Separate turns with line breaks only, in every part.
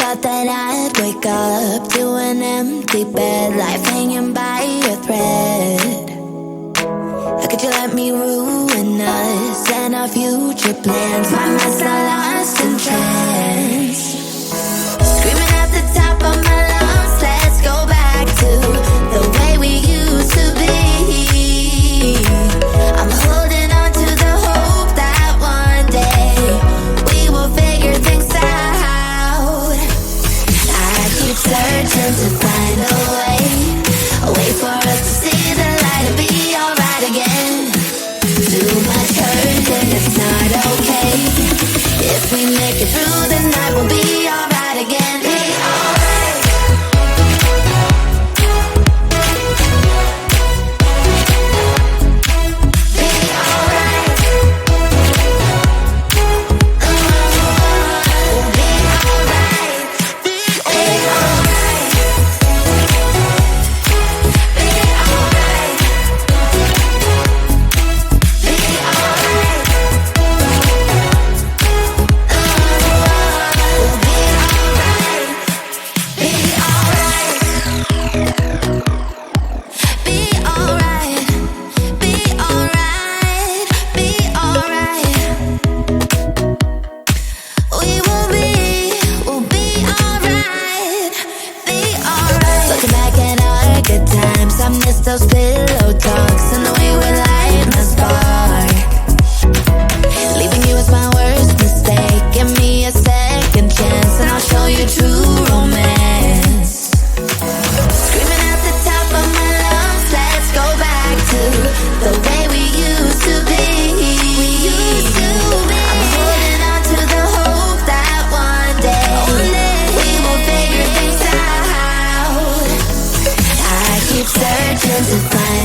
thought that I'd wake up to an empty bed, life hanging by a thread. How could you let me ruin us and our future plans? My mind's not lost in trance, screaming at the top of my lungs, let's go back to the way we used to be. I'm holding on to the hope that one day we will figure things out. I keep searching to find a way for us to see the light and be alright again. Too much hurt and it's not okay. If we make it through the night, we'll be alright again. Be alright. Be alright. We'll be alright. Be alright. Be alright. Be alright. We'll be alright. Be alright. Be alright. Be alright. Be alright. We'll be alright. Be alright. Looking back at our good times, I miss those pillow talks and the way we light my spark. Leaving you was my worst mistake. Give me a second chance and I'll show you true romance. Screaming at the top of my lungs, let's go back to the way we used to be. I'm holding on to the hope that one day we will figure things out. I keep searching to find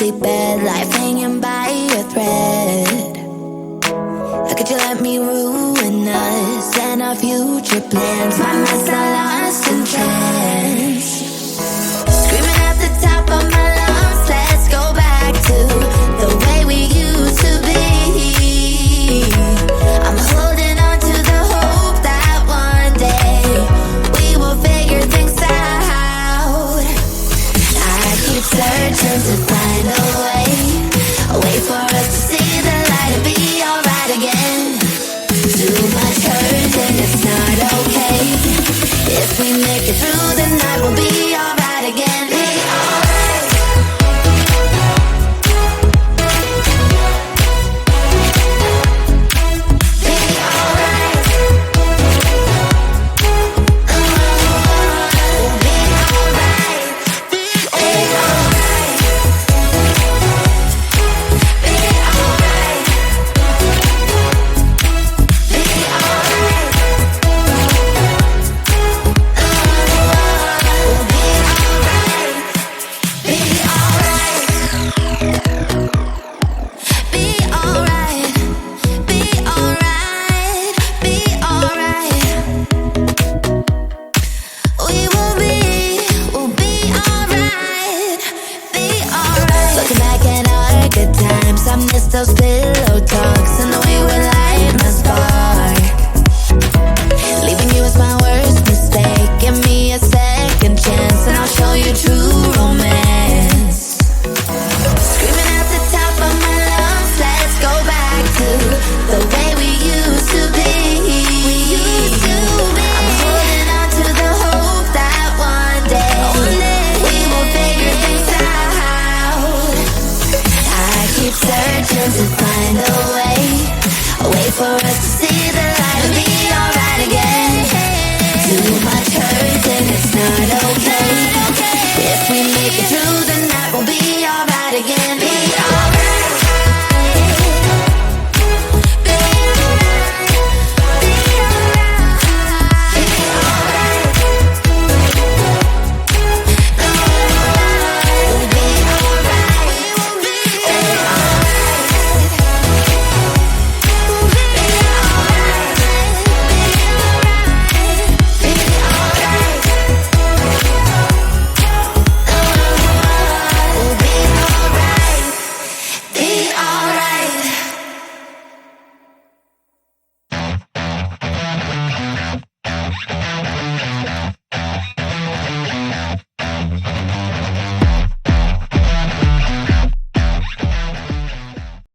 empty bed, life hanging by a thread. How could you let me ruin us and our future plans? My mess, I lost in trance. Screaming at the top of my lungs, let's go back to the way we used to be. I'm holding on to the hope that one day we will figure things out. I keep searching to find a way for us to see the light and be alright again. Too much hurt and it's not okay. If we make it through the night, we'll be alright again. Be alright. Be alright. We'll be alright. Be alright. Be alright. Be alright. We'll be alright. Be alright. Be alright. Be alright. Be alright. We'll be alright. Be alright. Looking back at our good times, I miss those pillow talks and the way we light my spark. Leaving you was my worst mistake. Give me a second chance and I'll show you true romance. Screaming at the top of my lungs, let's go back to the way we used to be. I'm holding on to the hope that one day we will figure things out. I keep searching to find a way for us to